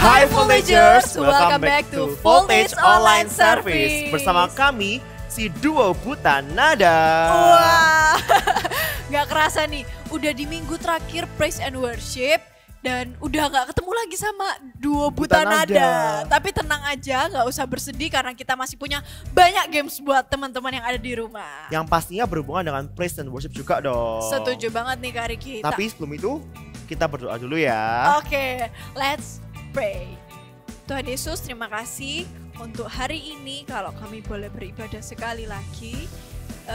Hi Voltagers, welcome back to Voltage Online Service. Bersama kami, si duo Buta Nada. Wah, gak kerasa nih, udah di minggu terakhir Praise and Worship. Dan udah gak ketemu lagi sama duo Buta Nada. Tapi tenang aja, gak usah bersedih karena kita masih punya banyak games buat teman-teman yang ada di rumah. Yang pastinya berhubungan dengan Praise and Worship juga dong. Setuju banget nih Kak Riki. Tapi sebelum itu, kita berdoa dulu ya. Oke, let's pray. Tuhan Yesus, terima kasih untuk hari ini kalau kami boleh beribadah sekali lagi.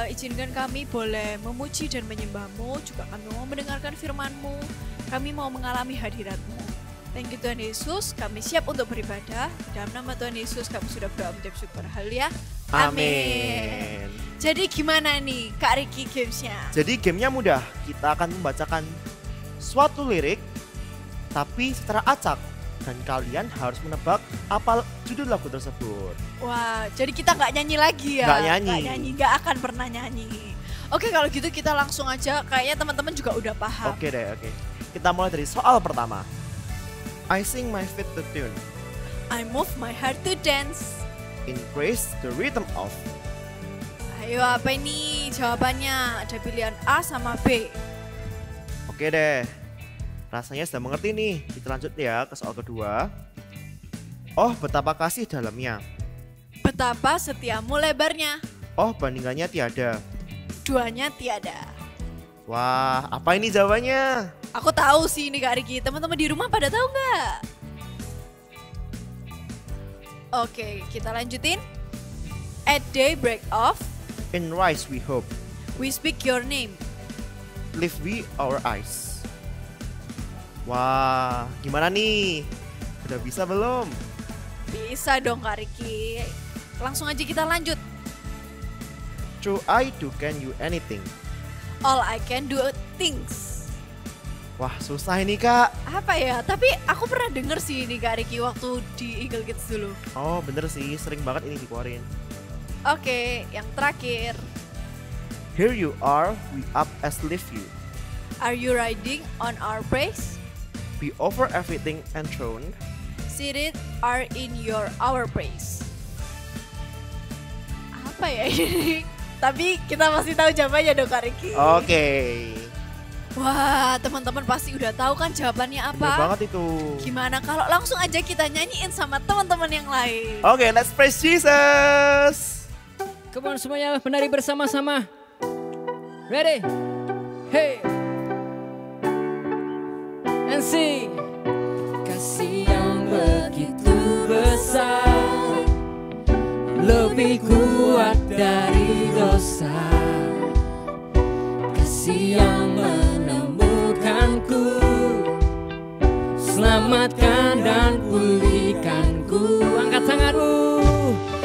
Izinkan kami boleh memuji dan menyembah-Mu, juga kami mau mendengarkan firman-Mu, kami mau mengalami hadirat-Mu. Thank you Tuhan Yesus, kami siap untuk beribadah. Dalam nama Tuhan Yesus kami sudah berdoa mengucap syukur. Haleluya. Amin. Jadi gimana nih Kak Riki gamesnya? Jadi gamenya mudah, kita akan membacakan suatu lirik tapi secara acak. Dan kalian harus menebak apa judul lagu tersebut. Wah, jadi kita nggak nyanyi lagi ya? Nggak nyanyi, nggak akan pernah nyanyi. Oke, kalau gitu kita langsung aja. Kayaknya teman-teman juga udah paham. Oke deh, oke. Kita mulai dari soal pertama. I sing my feet to tune. I move my heart to dance. In praise the rhythm of. Ayo, apa ini jawabannya? Ada pilihan A sama B. Oke deh. Rasanya sudah mengerti nih. Kita lanjut ya ke soal kedua. Oh, betapa kasih dalamnya. Betapa setiamu lebarnya. Oh, bandingannya tiada. Duanya tiada. Wah, apa ini jawabannya? Aku tahu sih ini Kak Riki. Teman-teman di rumah pada tahu nggak? Oke, kita lanjutin. At daybreak of. In rise we hope. We speak your name. Lift we our eyes. Wah, gimana nih? Udah bisa belum? Bisa dong Kak Riki. Langsung aja kita lanjut. True I do can you anything. All I can do things. Wah, susah ini Kak. Apa ya? Tapi aku pernah denger sih ini Kak Riki waktu di Eagle Kids dulu. Oh bener sih, sering banget ini dikeluarin. Oke, yang terakhir. Here you are, we up as lift you. Are you riding on our praise? Be over everything enthroned. Seated are in our praise. Apa ya ini? Tapi kita masih tahu jawabannya dong Kak Riki. Oke. Wah, teman-teman pasti udah tahu kan jawabannya apa? Bener banget itu. Gimana kalau langsung aja kita nyanyiin sama teman-teman yang lain? Oke, let's praise Jesus. Come on semuanya, menari bersama-sama. Ready? Hey. And sing. Kasih yang begitu besar, lebih kuat dari dosa. Kasih yang menemukanku, selamatkan dan pulihkanku. Angkat tanganmu.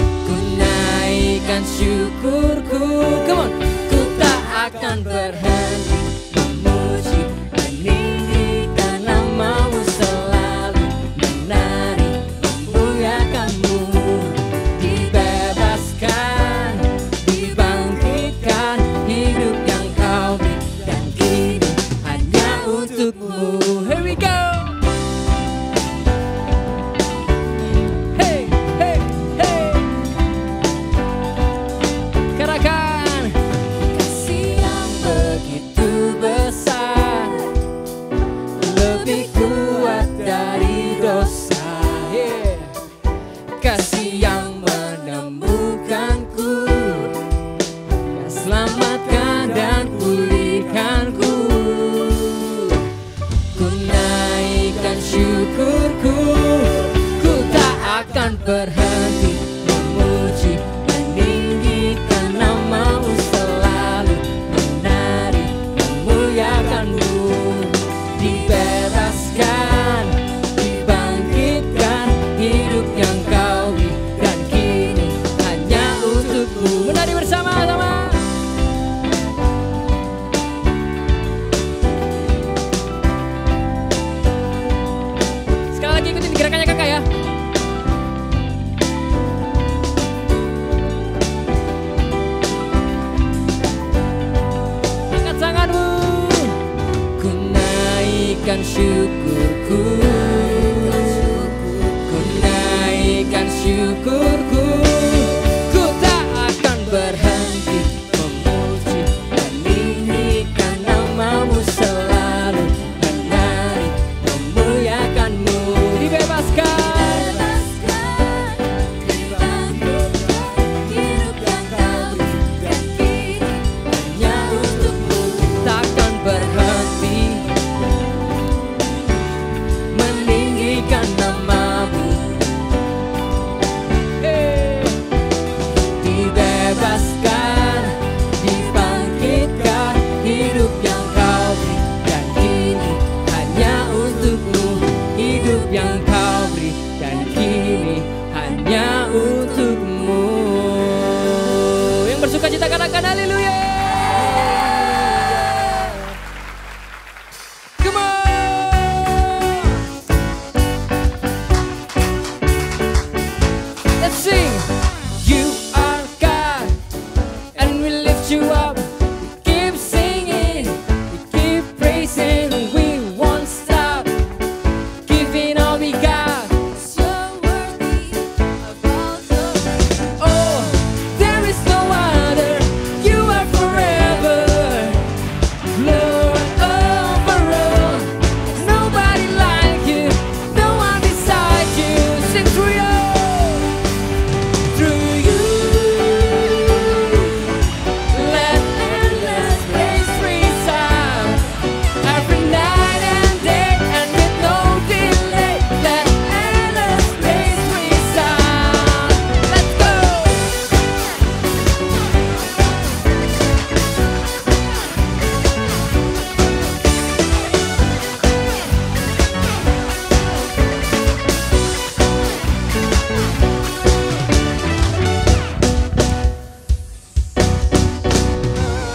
Ku naikkan syukurku. Come on. Ku tak akan berhenti memuji, meninggikan namamu, selalu menari memuliakanmu. Dibebaskan, dibangkitkan, hidup yang kau berikan kini hanya untukmu. Here we go. Hey, hey, hey. Karakan. Kasih yang begitu besar, lebih kuat dari dosa. Yeah. Kasih yang menemukanku, selamatkan dan pulihkanku. Ku naikkan syukurku, ku tak akan berhenti memuji, meninggikan namamu, selalu menari memuliakanmu. Dibebaskan, dibangkitkan, hidup yang kau berikan kini hanya untukmu. Menari bersama-sama. Sekali lagi ikutin gerakannya kakak ya. Angkat tanganmu. Ku naikkan syukurku, bersuka cita katakan haleluya. Come on. Let's sing. You are God and we lift you up. We keep singing, we keep praising. We won't stop giving all we got. So worthy of all the Oh, there is no other. You are forever, Lord over all. Nobody like you, no one beside you. Sing through you, through you. Let endless praise resound every night and day, and with no delay. Let endless praise resound. Let's go.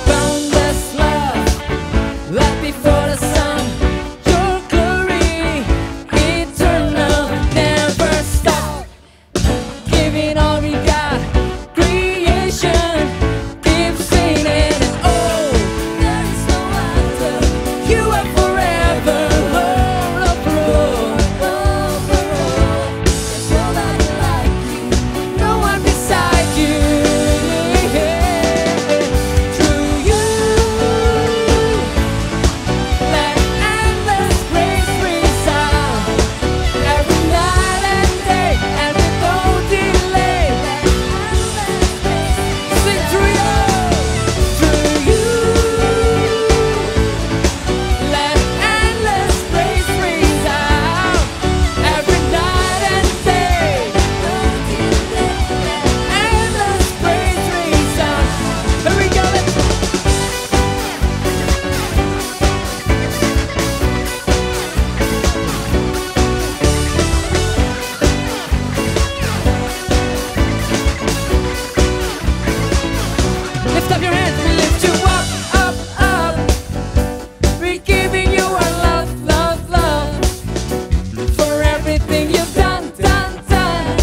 Boundless love, light before the sun. Your glory, eternal, never stop. Giving all we got, creation keeps singing. Oh, there is no other. You are forever, Lord over all. There's nobody like you, no one beside you. Through you, let endless praise resound every night and day, and with no delay. Sing through you, let endless praise resound every night and day. Endless praise resound. Here we go. Lift up your hands, we lift you up, up, up. We're giving you our love, love, love. For everything you've done, done, done.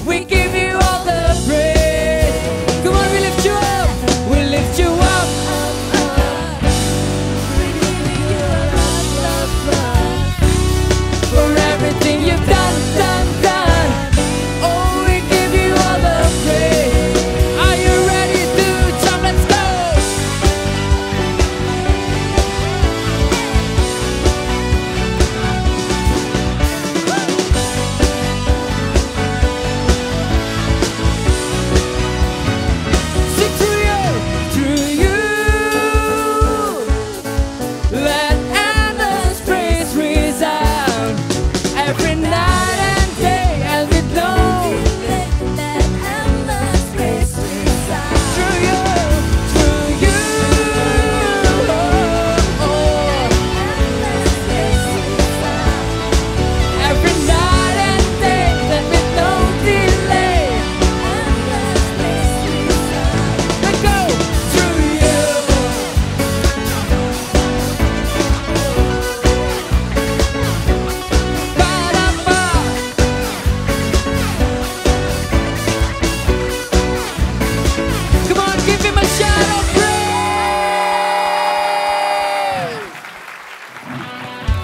We give you all the praise. Come on, we lift you up, we lift you up, up, up. We're giving you our love, love, love. For everything you've done, done, done. Oh, we give you all the praise. Are you ready to jump? Let's go. Sing through you. Let endless praise resound every night and day, and with no through you, every night and day, and with no delay. Let's go through you. Ba-da-ba. Come on, give him a shout of praise.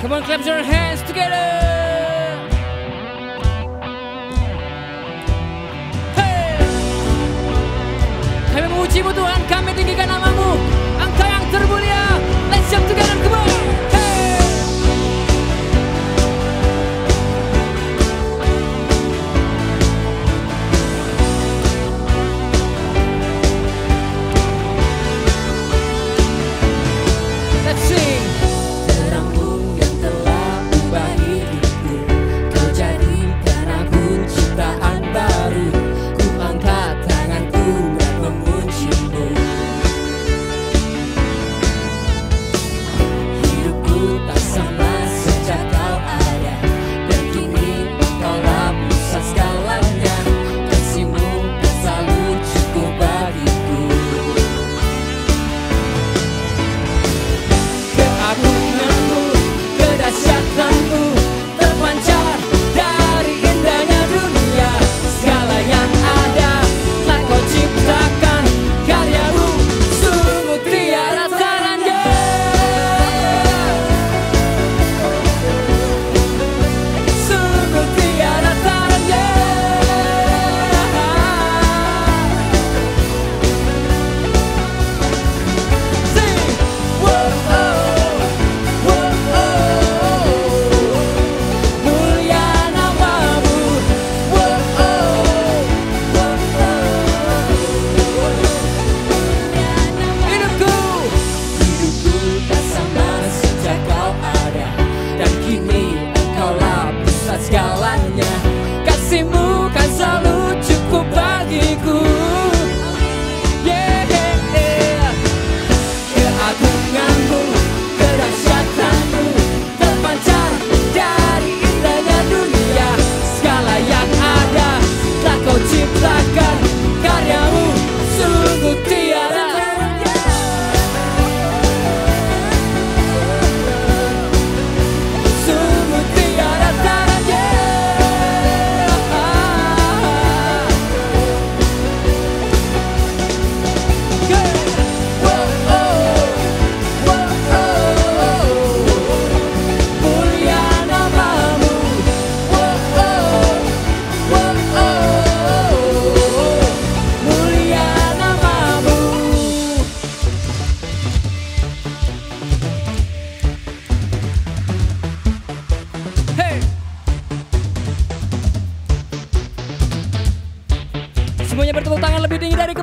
Come on, clap your hands together. Hey. Kami memujimu Tuhan, kami tinggikan namamu. Engkau yang termulia. Let's jump together, come on. Hey. Let's sing. Terangmu yang telah ubah hidupku, kau jadikan aku ciptaan baru. Ku angkat tanganku dan memujimu.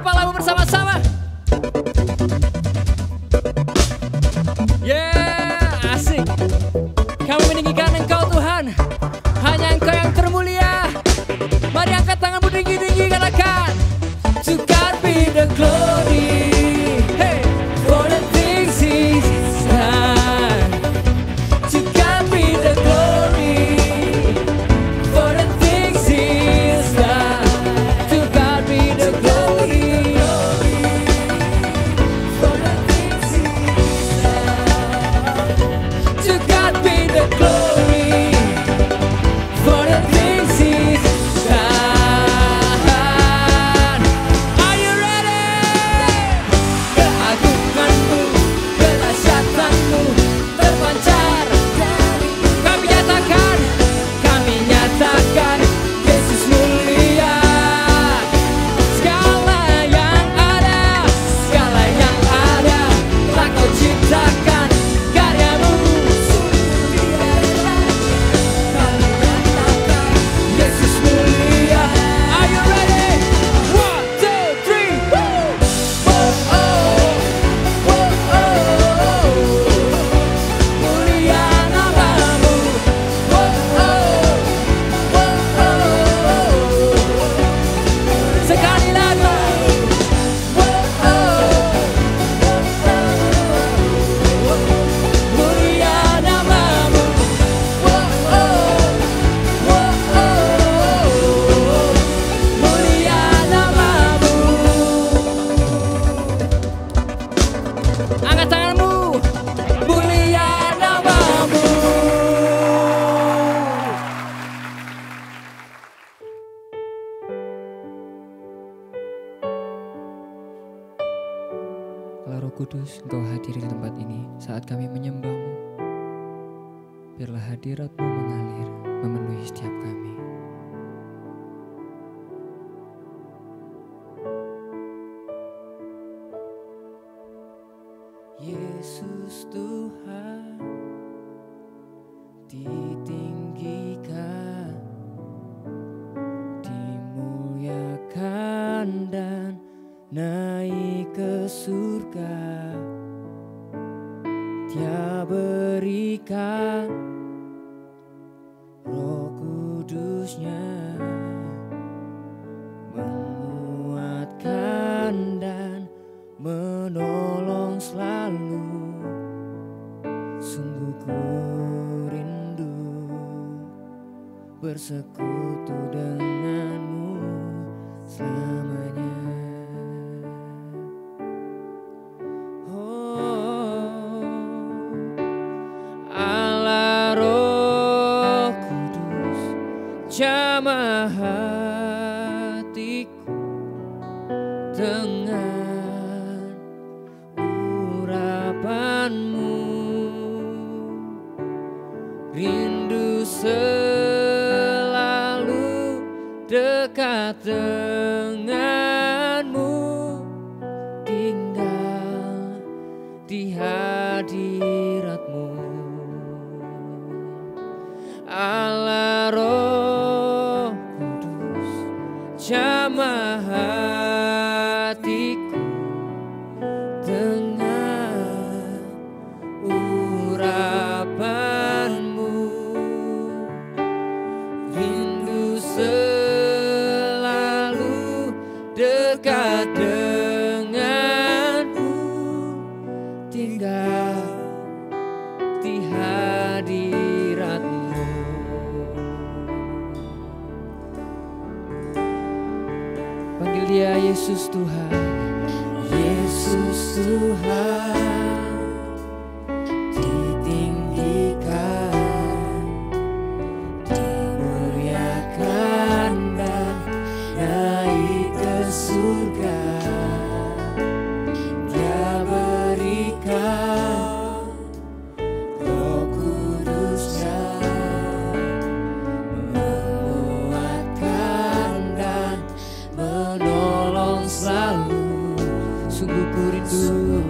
kepalamu bersama-sama. Yeah, asik. Kami meninggikan Engkau Tuhan, hanya Engkau yang termulia. Mari angkat tanganmu tinggi-tinggi, katakan, to God be the glory. Hey, for the things He's done. To God be the glory. For the things He's done. To God be the glory. For the things He's done. To God be the glory. For the things He's done. Are you ready? Keagunganmu, kedahsyatanmu terpancar. Kami nyatakan, Yesus mulia. Segala yang ada telah Kau ciptakan, karyamu kami nyatakan, Yesus mulia. Are you ready? 1, 2, 3, woo! Oh, oh, oh, oh. Mulia namamu. Oh, oh, oh, oh. Sekali lagi. Oh, oh. Mulia namamu. Oh, oh, oh, oh. Mulia namamu. Angkat tanganmu. Mulia namamu. Allah Roh Kudus, Engkau hadir di tempat ini saat kami menyembah-Mu. Biarlah hadirat-Mu mengalir, memenuhi setiap kami. Yesus Tuhan ditinggikan, dimuliakan dan naik ke surga. Dia berikan Roh Kudus-Nya, menguatkan dan menolong selalu. Sungguh ku rindu bersekutu denganmu selamanya. Oh, Allah Roh Kudus, jamah hatiku dengan urapanmu. Rindu selalu dekat denganmu, tinggal di hadiratmu. Allah Roh Kudus, jamah hatiku dengan urapanmu. Rindu selalu dekat denganmu, tinggal di hadiratmu. Panggil dia Yesus Tuhan. Yesus Tuhan ditinggikan, dimuliakan dan naik ke surga. Dia berikan Roh Kudus-Nya, menguatkan dan menolong selalu. Sungguh ku rindu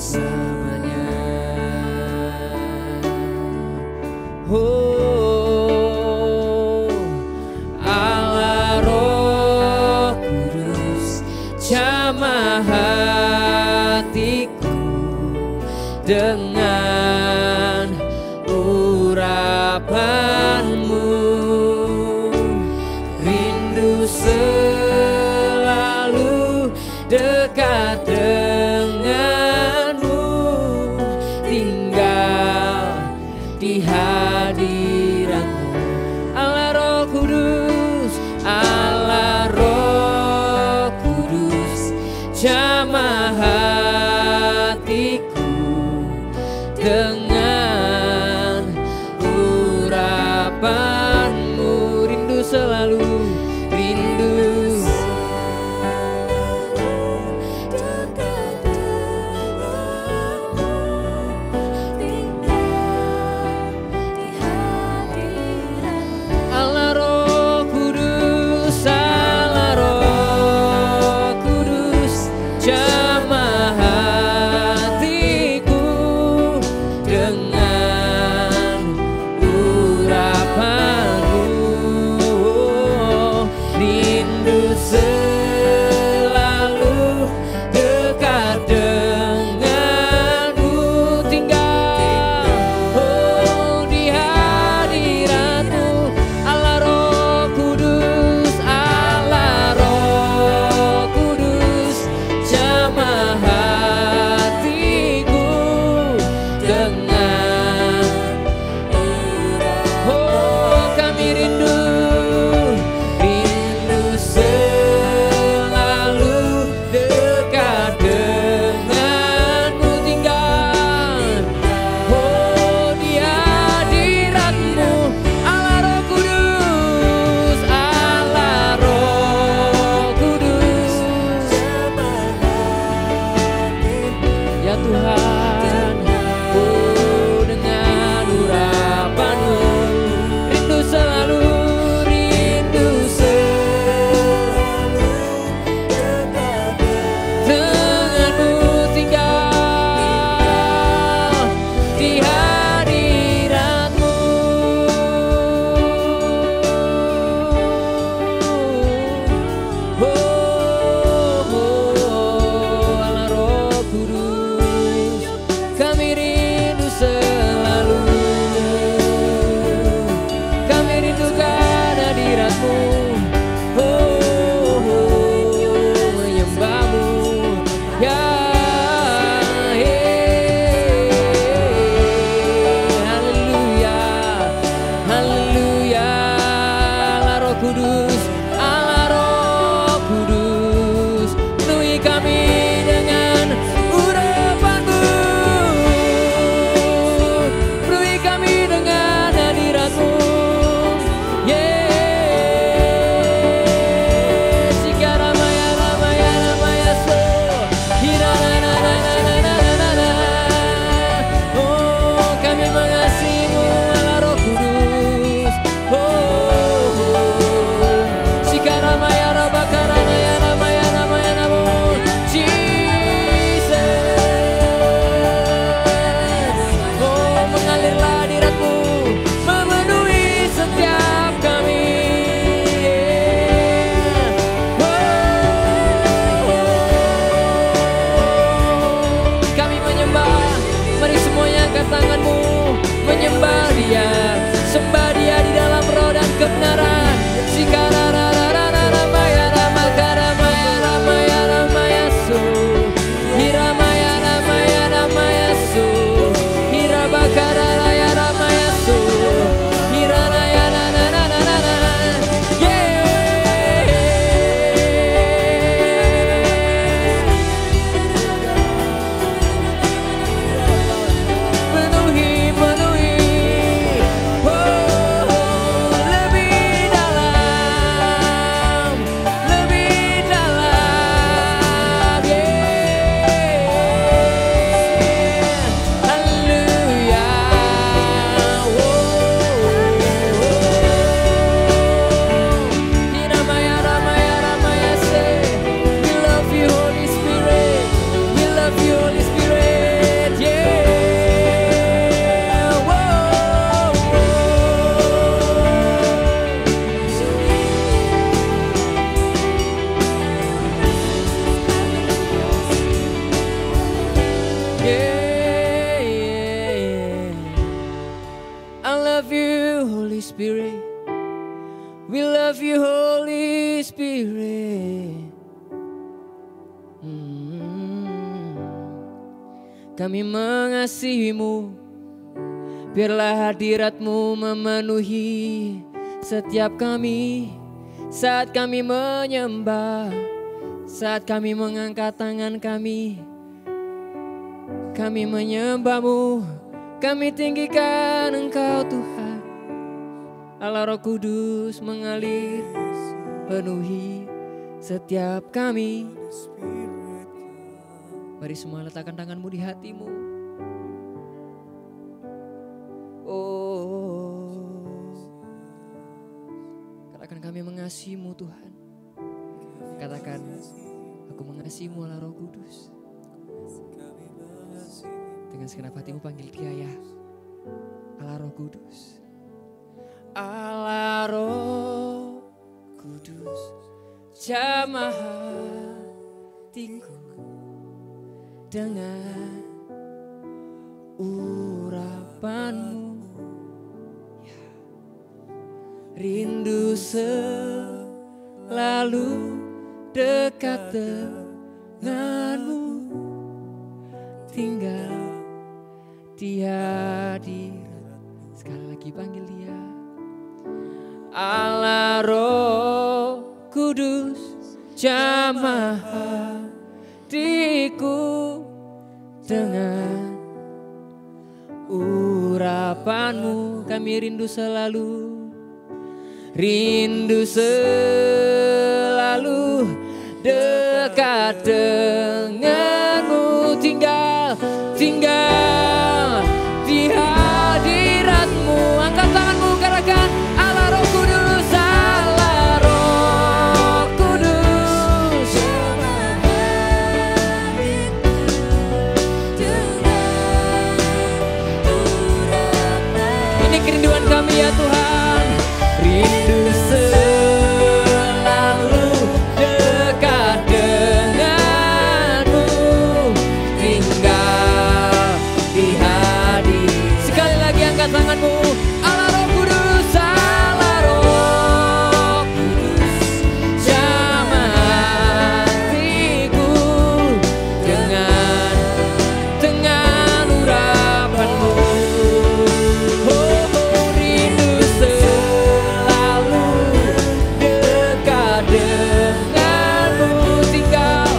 selamanya. Oh, dengan urapanmu. Rindu selalu dekat denganmu, tinggal di hadiratmu. Allah Roh Kudus, Allah Roh Kudus, jamah hatiku Spirit. We love you, Holy Spirit. Kami mengasihimu, biarlah hadiratmu memenuhi setiap kami. Saat kami menyembah, saat kami mengangkat tangan kami menyembahmu, kami tinggikan Engkau Tuhan. Allah Roh Kudus mengalir penuhi setiap kami. Mari semua letakkan tanganmu di hatimu. Oh, katakan kami mengasihimu Tuhan. Katakan aku mengasihimu Allah Roh Kudus. Dengan segenap hatimu panggil dia ya. Allah Roh Kudus. Allah Roh Kudus, jamah hatiku dengan urapanmu, ya. Rindu selalu dekat denganmu, tinggal di hadirat. Sekali lagi panggil dia. Allah Roh Kudus, jamah hatiku dengan urapanmu. Kami rindu selalu dekat denganmu, tinggal di hadiratmu. Angkat tanganmu, katakan Allah Roh Kudus, Allah Roh Kudus. Ini kerinduan kami ya Tuhan, rindu selalu dekat denganmu, tinggal di hadirat. Sekali lagi angkat tanganmu. Allah Roh Kudus, Allah Roh Kudus, jamah hatiku dengan urapanmu. Oh, rindu selalu dekat denganmu, tinggal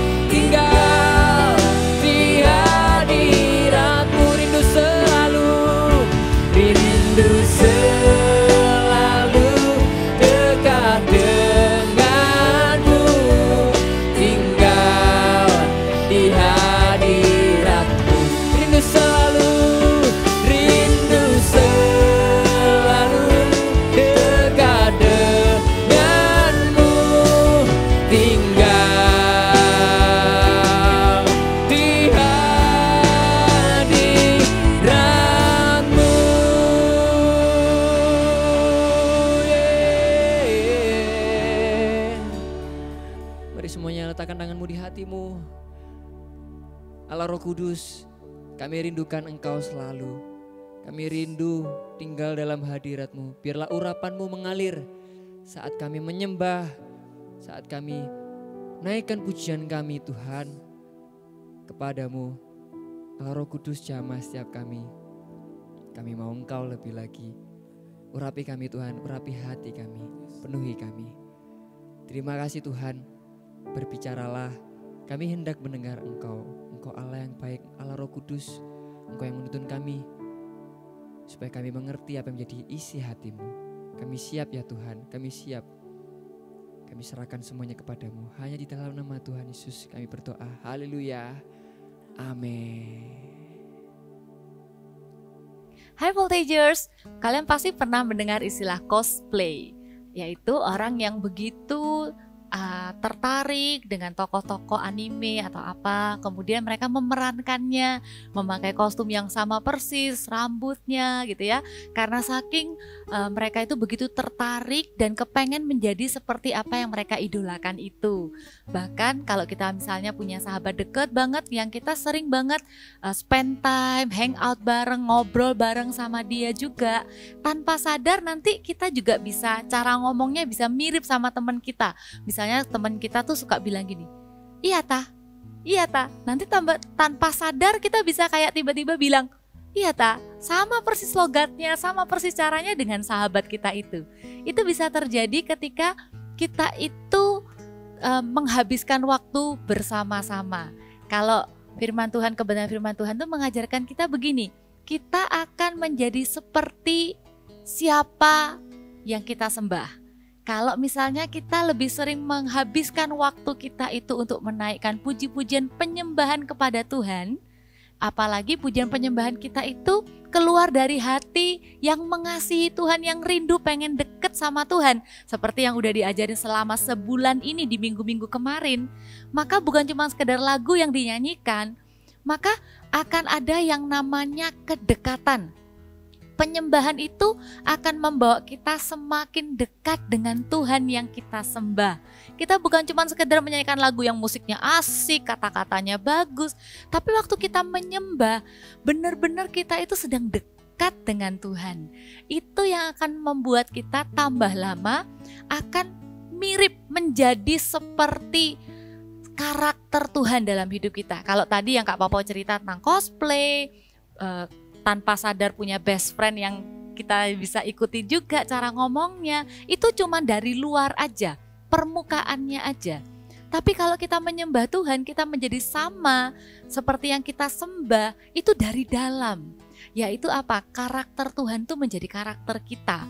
di hadiratmu. Rindu selalu dekat denganmu, tinggal di hadiratmu. Rindu selalu dekat denganmu, tinggal di hadiratmu. Mari semuanya letakkan tanganmu di hatimu. Allah Roh Kudus, kami rindukan Engkau selalu. Kami rindu tinggal dalam hadiratmu. Biarlah urapanmu mengalir saat kami menyembah, saat kami naikkan pujian kami Tuhan kepadamu. Allah Roh Kudus, jamah setiap kami. Kami mau Engkau lebih lagi. Urapi kami Tuhan, urapi hati kami, penuhi kami. Terima kasih Tuhan, berbicaralah. Kami hendak mendengar Engkau. Engkau Allah yang baik, Allah Roh Kudus. Engkau yang menuntun kami, supaya kami mengerti apa yang menjadi isi hatimu. Kami siap ya Tuhan, kami siap. Kami serahkan semuanya kepadamu. Hanya di dalam nama Tuhan Yesus kami berdoa. Haleluya. Amin. Hai Voltagers, kalian pasti pernah mendengar istilah cosplay, yaitu orang yang begitu tertarik dengan tokoh-tokoh anime atau apa, kemudian mereka memerankannya, memakai kostum yang sama persis, rambutnya gitu ya, karena saking mereka itu begitu tertarik dan kepengen menjadi seperti apa yang mereka idolakan itu. Bahkan kalau kita misalnya punya sahabat deket banget yang kita sering banget spend time, hang out bareng, ngobrol bareng sama dia juga, tanpa sadar nanti kita juga bisa, cara ngomongnya bisa mirip sama teman kita. Misalnya teman kita tuh suka bilang gini, iya ta, nanti tanpa sadar kita bisa kayak tiba-tiba bilang, iya ta, sama persis logatnya, sama persis caranya dengan sahabat kita itu. Itu bisa terjadi ketika kita itu menghabiskan waktu bersama-sama. Kalau kebenaran firman Tuhan tuh mengajarkan kita begini, kita akan menjadi seperti siapa yang kita sembah. Kalau misalnya kita lebih sering menghabiskan waktu kita itu untuk menaikkan puji-pujian penyembahan kepada Tuhan, apalagi pujian penyembahan kita itu keluar dari hati yang mengasihi Tuhan, yang rindu pengen deket sama Tuhan, seperti yang udah diajarin selama sebulan ini di minggu-minggu kemarin, maka bukan cuma sekedar lagu yang dinyanyikan, maka akan ada yang namanya kedekatan. Penyembahan itu akan membawa kita semakin dekat dengan Tuhan yang kita sembah. Kita bukan cuma sekedar menyanyikan lagu yang musiknya asik, kata-katanya bagus, tapi waktu kita menyembah, benar-benar kita itu sedang dekat dengan Tuhan. Itu yang akan membuat kita tambah lama akan mirip menjadi seperti karakter Tuhan dalam hidup kita. Kalau tadi yang Kak Popo cerita tentang cosplay, tanpa sadar punya best friend yang kita bisa ikuti juga cara ngomongnya, itu cuma dari luar aja, permukaannya aja. Tapi kalau kita menyembah Tuhan, kita menjadi sama seperti yang kita sembah, itu dari dalam. Yaitu apa? Karakter Tuhan itu menjadi karakter kita.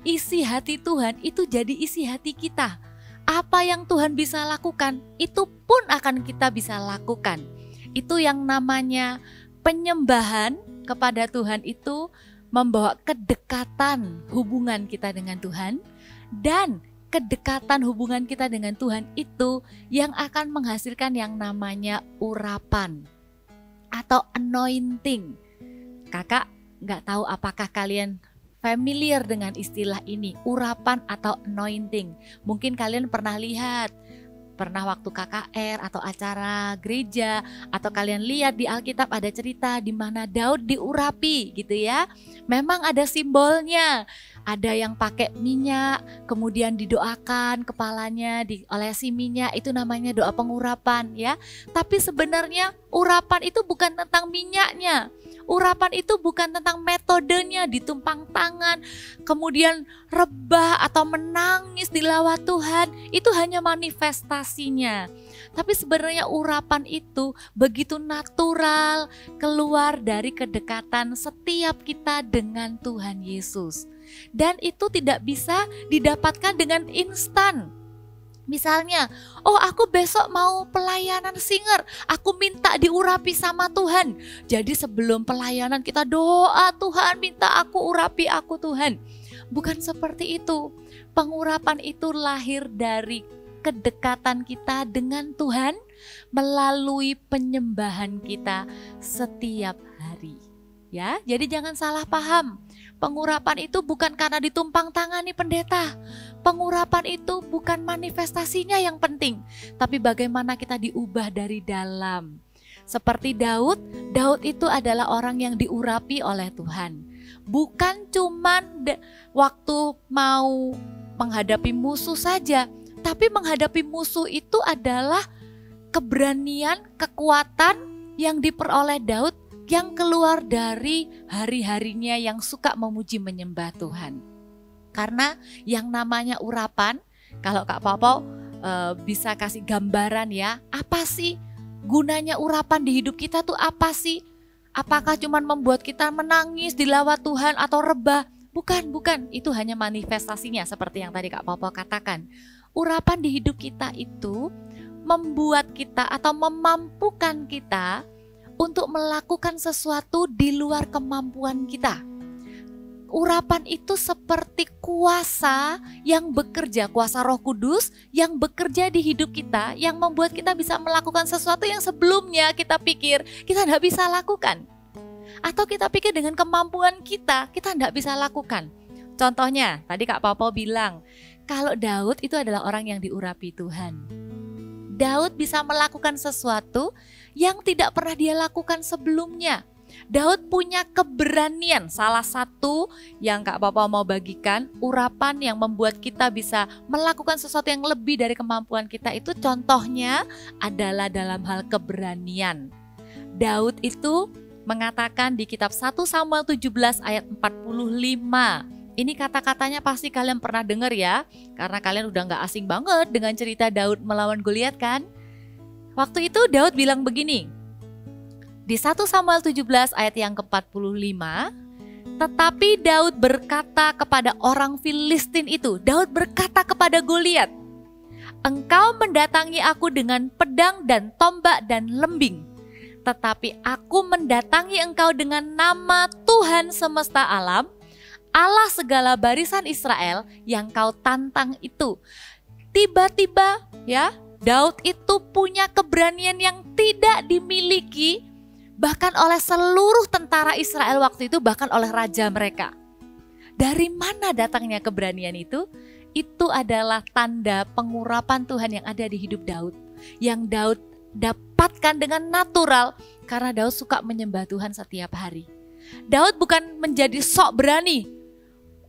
Isi hati Tuhan itu jadi isi hati kita. Apa yang Tuhan bisa lakukan, itu pun akan kita bisa lakukan. Itu yang namanya penyembahan kepada Tuhan, itu membawa kedekatan hubungan kita dengan Tuhan, dan kedekatan hubungan kita dengan Tuhan itu yang akan menghasilkan yang namanya urapan atau anointing. Kakak nggak tahu apakah kalian familiar dengan istilah ini, urapan atau anointing. Mungkin kalian pernah lihat, pernah waktu KKR atau acara gereja, atau kalian lihat di Alkitab ada cerita di mana Daud diurapi gitu ya. Memang ada simbolnya, ada yang pakai minyak, kemudian didoakan kepalanya, diolesi minyak, itu namanya doa pengurapan ya. Tapi sebenarnya urapan itu bukan tentang minyaknya. Urapan itu bukan tentang metodenya, ditumpang tangan, kemudian rebah atau menangis di lawat Tuhan, itu hanya manifestasinya. Tapi sebenarnya urapan itu begitu natural, keluar dari kedekatan setiap kita dengan Tuhan Yesus. Dan itu tidak bisa didapatkan dengan instan. Misalnya, oh aku besok mau pelayanan singer, aku minta diurapi sama Tuhan. Jadi sebelum pelayanan kita doa, Tuhan minta aku urapi aku Tuhan. Bukan seperti itu. Pengurapan itu lahir dari kedekatan kita dengan Tuhan melalui penyembahan kita setiap hari. Ya, jadi jangan salah paham. Pengurapan itu bukan karena ditumpang tangani pendeta. Pengurapan itu bukan manifestasinya yang penting, tapi bagaimana kita diubah dari dalam. Seperti Daud itu adalah orang yang diurapi oleh Tuhan. Bukan cuman waktu mau menghadapi musuh saja, tapi menghadapi musuh itu adalah keberanian, kekuatan yang diperoleh Daud yang keluar dari hari-harinya yang suka memuji menyembah Tuhan. Karena yang namanya urapan, kalau Kak Popo bisa kasih gambaran ya, apa sih gunanya urapan di hidup kita tuh apa sih? Apakah cuma membuat kita menangis di lawat Tuhan atau rebah? Bukan, itu hanya manifestasinya seperti yang tadi Kak Popo katakan. Urapan di hidup kita itu membuat kita atau memampukan kita untuk melakukan sesuatu di luar kemampuan kita. urapan itu seperti kuasa yang bekerja, kuasa Roh Kudus yang bekerja di hidup kita, yang membuat kita bisa melakukan sesuatu yang sebelumnya kita pikir kita tidak bisa lakukan. Atau kita pikir dengan kemampuan kita tidak bisa lakukan. Contohnya, tadi Kak Popo bilang, kalau Daud itu adalah orang yang diurapi Tuhan. Daud bisa melakukan sesuatu yang tidak pernah dia lakukan sebelumnya. Daud punya keberanian. Salah satu yang Kak Papa mau bagikan, urapan yang membuat kita bisa melakukan sesuatu yang lebih dari kemampuan kita itu contohnya adalah dalam hal keberanian. Daud itu mengatakan di kitab 1 Samuel 17 ayat 45. Ini kata-katanya pasti kalian pernah dengar ya, karena kalian udah gak asing banget dengan cerita Daud melawan Goliat kan. Waktu itu Daud bilang begini, di 1 Samuel 17 ayat yang ke-45, tetapi Daud berkata kepada orang Filistin itu, Daud berkata kepada Goliat, engkau mendatangi aku dengan pedang dan tombak dan lembing, tetapi aku mendatangi engkau dengan nama Tuhan semesta alam, Allah segala barisan Israel yang kau tantang itu. Tiba-tiba ya, Daud itu punya keberanian yang tidak dimiliki bahkan oleh seluruh tentara Israel waktu itu, bahkan oleh raja mereka. Dari mana datangnya keberanian itu? Itu adalah tanda pengurapan Tuhan yang ada di hidup Daud, yang Daud dapatkan dengan natural karena Daud suka menyembah Tuhan setiap hari. Daud bukan menjadi sok berani.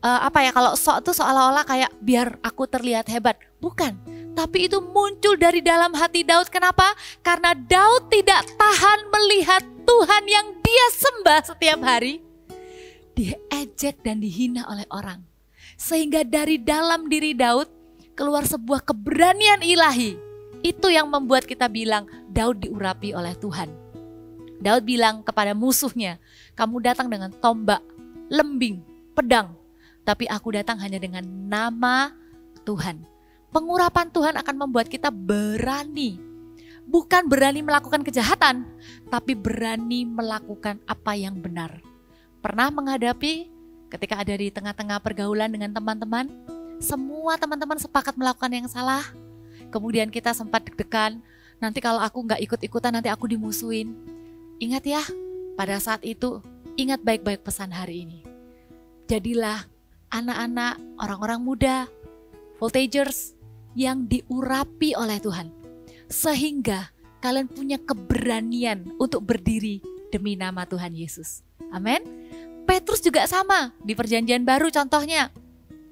Kalau sok itu seolah-olah kayak biar aku terlihat hebat. Bukan. Tapi itu muncul dari dalam hati Daud. Kenapa? Karena Daud tidak tahan melihat Tuhan yang dia sembah setiap hari diejek dan dihina oleh orang. Sehingga dari dalam diri Daud keluar sebuah keberanian ilahi. Itu yang membuat kita bilang Daud diurapi oleh Tuhan. Daud bilang kepada musuhnya, kamu datang dengan tombak, lembing, pedang, tapi aku datang hanya dengan nama Tuhan. Pengurapan Tuhan akan membuat kita berani. Bukan berani melakukan kejahatan, tapi berani melakukan apa yang benar. Pernah menghadapi ketika ada di tengah-tengah pergaulan dengan teman-teman, semua teman-teman sepakat melakukan yang salah. Kemudian kita sempat deg-degan, nanti kalau aku gak ikut-ikutan nanti aku dimusuhin. Ingat ya, pada saat itu ingat baik-baik pesan hari ini. Jadilah anak-anak, orang-orang muda, voltagers yang diurapi oleh Tuhan. Sehingga kalian punya keberanian untuk berdiri demi nama Tuhan Yesus. Amin. Petrus juga sama di perjanjian baru contohnya.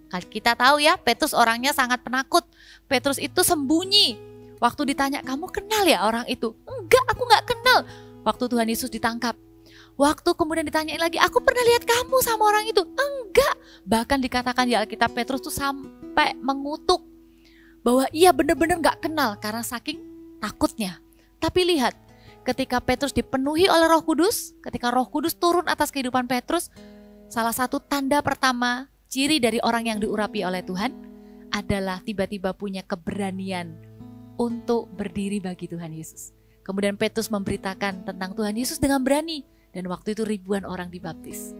Kita tahu ya, Petrus orangnya sangat penakut. Petrus itu sembunyi. Waktu ditanya, kamu kenal ya orang itu? Enggak, aku gak kenal. Waktu Tuhan Yesus ditangkap. Waktu kemudian ditanyain lagi, aku pernah lihat kamu sama orang itu? Enggak. Bahkan dikatakan di Alkitab Petrus tuh sampai mengutuk bahwa ia benar-benar gak kenal karena saking takutnya. Tapi lihat, ketika Petrus dipenuhi oleh Roh Kudus, ketika Roh Kudus turun atas kehidupan Petrus, salah satu tanda pertama, ciri dari orang yang diurapi oleh Tuhan adalah tiba-tiba punya keberanian untuk berdiri bagi Tuhan Yesus. Kemudian Petrus memberitakan tentang Tuhan Yesus dengan berani, dan waktu itu ribuan orang dibaptis.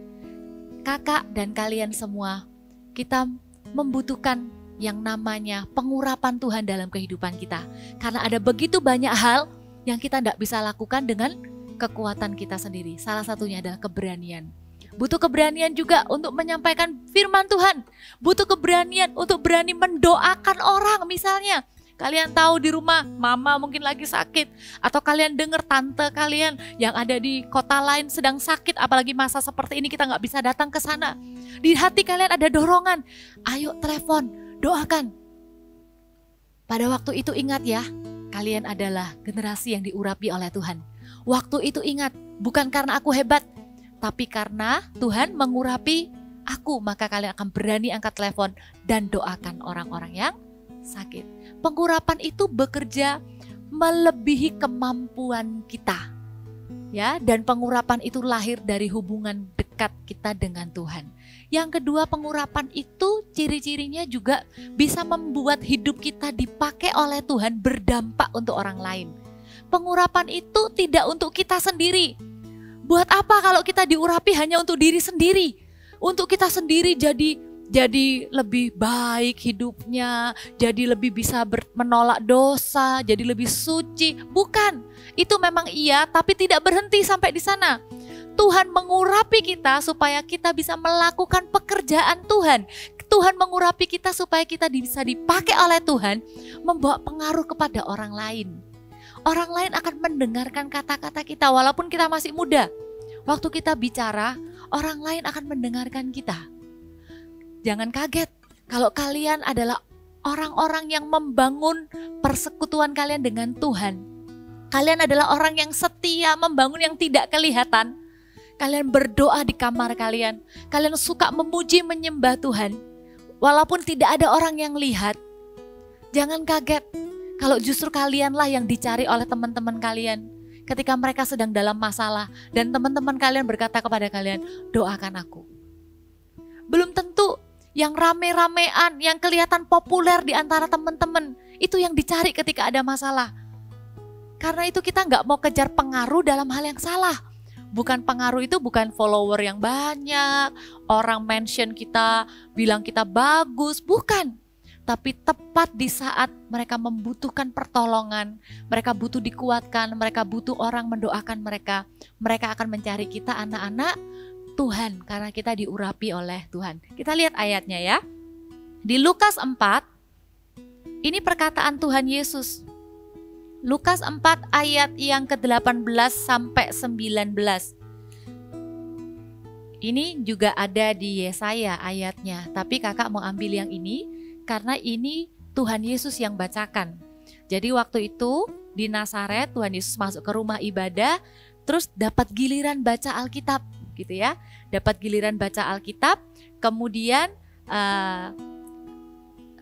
Kakak dan kalian semua, kita membutuhkan yang namanya pengurapan Tuhan dalam kehidupan kita. Karena ada begitu banyak hal yang kita tidak bisa lakukan dengan kekuatan kita sendiri. Salah satunya adalah keberanian. Butuh keberanian juga untuk menyampaikan firman Tuhan. Butuh keberanian untuk berani mendoakan orang. Misalnya, kalian tahu di rumah mama mungkin lagi sakit. Atau kalian dengar tante kalian yang ada di kota lain sedang sakit. Apalagi masa seperti ini kita gak bisa datang ke sana. Di hati kalian ada dorongan. Ayo telepon, doakan. Pada waktu itu ingat ya, kalian adalah generasi yang diurapi oleh Tuhan. Waktu itu ingat, bukan karena aku hebat, tapi karena Tuhan mengurapi aku, maka kalian akan berani angkat telepon dan doakan orang-orang yang sakit. Pengurapan itu bekerja melebihi kemampuan kita. Ya, dan pengurapan itu lahir dari hubungan dekat kita dengan Tuhan. Yang kedua, pengurapan itu ciri-cirinya juga bisa membuat hidup kita dipakai oleh Tuhan berdampak untuk orang lain. Pengurapan itu tidak untuk kita sendiri. Buat apa kalau kita diurapi hanya untuk diri sendiri? untuk kita sendiri jadi lebih baik hidupnya, jadi lebih bisa menolak dosa, jadi lebih suci. Bukan, itu memang iya, tapi tidak berhenti sampai di sana. Tuhan mengurapi kita supaya kita bisa melakukan pekerjaan Tuhan. Tuhan mengurapi kita supaya kita bisa dipakai oleh Tuhan, membawa pengaruh kepada orang lain. Orang lain akan mendengarkan kata-kata kita walaupun kita masih muda. Waktu kita bicara, orang lain akan mendengarkan kita. Jangan kaget kalau kalian adalah orang-orang yang membangun persekutuan kalian dengan Tuhan. Kalian adalah orang yang setia membangun yang tidak kelihatan. Kalian berdoa di kamar kalian. Kalian suka memuji menyembah Tuhan. Walaupun tidak ada orang yang lihat. Jangan kaget kalau justru kalianlah yang dicari oleh teman-teman kalian. Ketika mereka sedang dalam masalah dan teman-teman kalian berkata kepada kalian, doakan aku. Belum tentu yang rame-ramean, yang kelihatan populer di antara teman-teman, itu yang dicari ketika ada masalah. Karena itu kita nggak mau kejar pengaruh dalam hal yang salah. Bukan pengaruh itu bukan follower yang banyak, orang mention kita, bilang kita bagus, bukan. Tapi tepat di saat mereka membutuhkan pertolongan, mereka butuh dikuatkan, mereka butuh orang mendoakan mereka. Mereka akan mencari kita anak-anak Tuhan karena kita diurapi oleh Tuhan. Kita lihat ayatnya ya. Di Lukas 4, ini perkataan Tuhan Yesus. Lukas 4 ayat yang ke-18 sampai 19. Ini juga ada di Yesaya ayatnya, tapi kakak mau ambil yang ini karena ini Tuhan Yesus yang bacakan. Jadi waktu itu di Nazaret Tuhan Yesus masuk ke rumah ibadah, terus dapat giliran baca Alkitab. Gitu ya, dapat giliran baca Alkitab, kemudian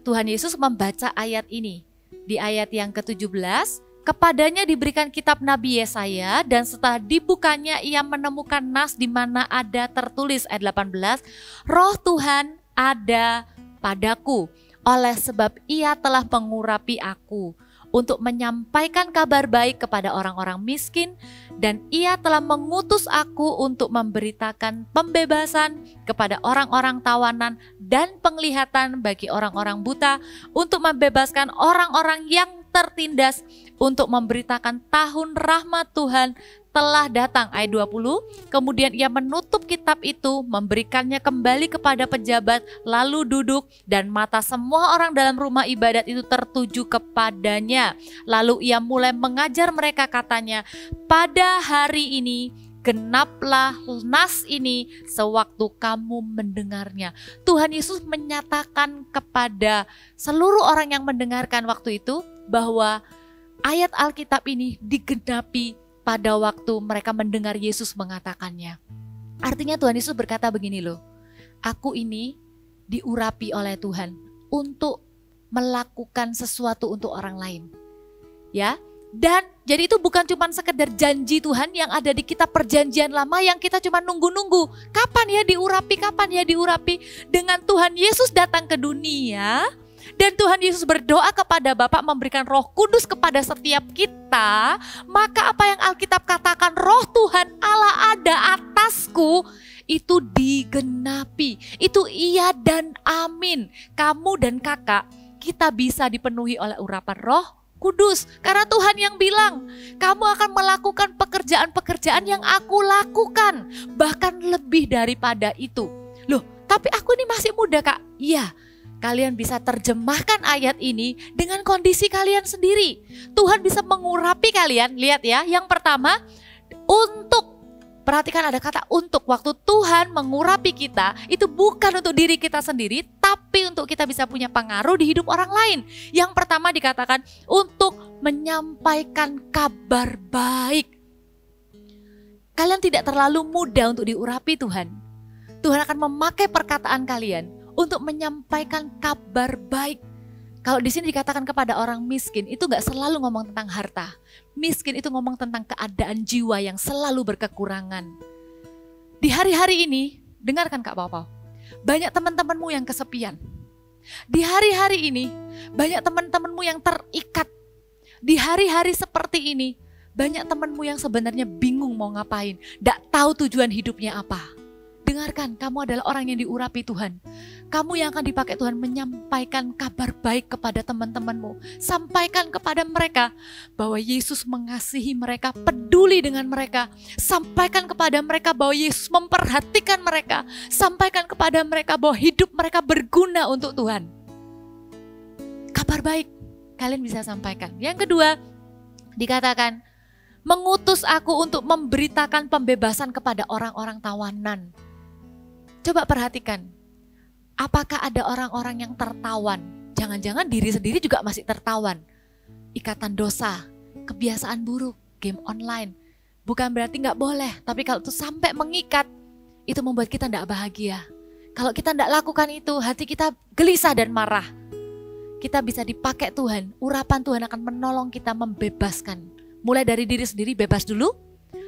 Tuhan Yesus membaca ayat ini. Di ayat yang ke-17, kepadanya diberikan kitab Nabi Yesaya dan setelah dibukanya ia menemukan nas di mana ada tertulis ayat 18, Roh Tuhan ada padaku, oleh sebab ia telah mengurapi aku untuk menyampaikan kabar baik kepada orang-orang miskin, dan ia telah mengutus aku untuk memberitakan pembebasan kepada orang-orang tawanan dan penglihatan bagi orang-orang buta, untuk membebaskan orang-orang yang tertindas, untuk memberitakan tahun rahmat Tuhan telah datang. Ayat 20, kemudian ia menutup kitab itu, memberikannya kembali kepada pejabat, lalu duduk, dan mata semua orang dalam rumah ibadat itu tertuju kepadanya. Lalu ia mulai mengajar mereka, katanya, pada hari ini genaplah nas ini sewaktu kamu mendengarnya. Tuhan Yesus menyatakan kepada seluruh orang yang mendengarkan waktu itu bahwa ayat Alkitab ini digenapi pada waktu mereka mendengar Yesus mengatakannya. Artinya Tuhan Yesus berkata begini loh, aku ini diurapi oleh Tuhan untuk melakukan sesuatu untuk orang lain. Ya, dan jadi itu bukan cuma sekedar janji Tuhan yang ada di kitab perjanjian lama yang kita cuma nunggu-nunggu. Kapan ya diurapi, kapan ya diurapi. Dengan Tuhan Yesus datang ke dunia, dan Tuhan Yesus berdoa kepada Bapa memberikan Roh Kudus kepada setiap kita, maka apa yang Alkitab katakan Roh Tuhan Allah ada atasku, itu digenapi. Itu iya dan amin. Kamu dan kakak, kita bisa dipenuhi oleh urapan Roh Kudus. Karena Tuhan yang bilang, kamu akan melakukan pekerjaan-pekerjaan yang aku lakukan, bahkan lebih daripada itu. Loh, tapi aku ini masih muda kak. Iya. Kalian bisa terjemahkan ayat ini dengan kondisi kalian sendiri. Tuhan bisa mengurapi kalian. Lihat ya, yang pertama untuk, perhatikan ada kata untuk. Waktu Tuhan mengurapi kita, itu bukan untuk diri kita sendiri, tapi untuk kita bisa punya pengaruh di hidup orang lain. Yang pertama dikatakan untuk menyampaikan kabar baik. Kalian tidak terlalu muda untuk diurapi Tuhan. Tuhan akan memakai perkataan kalian untuk menyampaikan kabar baik. Kalau di sini dikatakan kepada orang miskin, itu gak selalu ngomong tentang harta. Miskin itu ngomong tentang keadaan jiwa yang selalu berkekurangan. Di hari-hari ini, dengarkan Kak Pau-Pau, banyak teman-temanmu yang kesepian. Di hari-hari ini, banyak teman-temanmu yang terikat. Di hari-hari seperti ini, banyak temanmu yang sebenarnya bingung mau ngapain, gak tahu tujuan hidupnya apa. dengarkan, kamu adalah orang yang diurapi Tuhan. Kamu yang akan dipakai Tuhan menyampaikan kabar baik kepada teman-temanmu. Sampaikan kepada mereka bahwa Yesus mengasihi mereka, peduli dengan mereka. Sampaikan kepada mereka bahwa Yesus memperhatikan mereka. Sampaikan kepada mereka bahwa hidup mereka berguna untuk Tuhan. Kabar baik kalian bisa sampaikan. Yang kedua, dikatakan, mengutus aku untuk memberitakan pembebasan kepada orang-orang tawanan. Coba perhatikan. Apakah ada orang-orang yang tertawan? Jangan-jangan diri sendiri juga masih tertawan. Ikatan dosa, kebiasaan buruk, game online. Bukan berarti gak boleh, tapi kalau itu sampai mengikat, itu membuat kita gak bahagia. Kalau kita gak lakukan itu, hati kita gelisah dan marah. Kita bisa dipakai Tuhan, urapan Tuhan akan menolong kita membebaskan. Mulai dari diri sendiri, bebas dulu.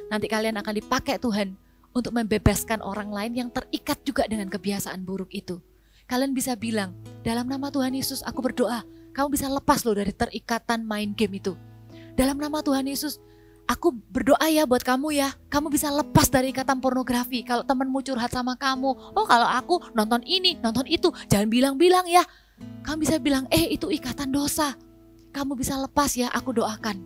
Nanti kalian akan dipakai Tuhan untuk membebaskan orang lain yang terikat juga dengan kebiasaan buruk itu. Kalian bisa bilang, dalam nama Tuhan Yesus aku berdoa, kamu bisa lepas loh dari terikatan main game itu. Dalam nama Tuhan Yesus, aku berdoa ya buat kamu ya, kamu bisa lepas dari ikatan pornografi. Kalau temanmu curhat sama kamu, oh kalau aku nonton ini, nonton itu, jangan bilang-bilang ya. Kamu bisa bilang, itu ikatan dosa. Kamu bisa lepas ya, aku doakan.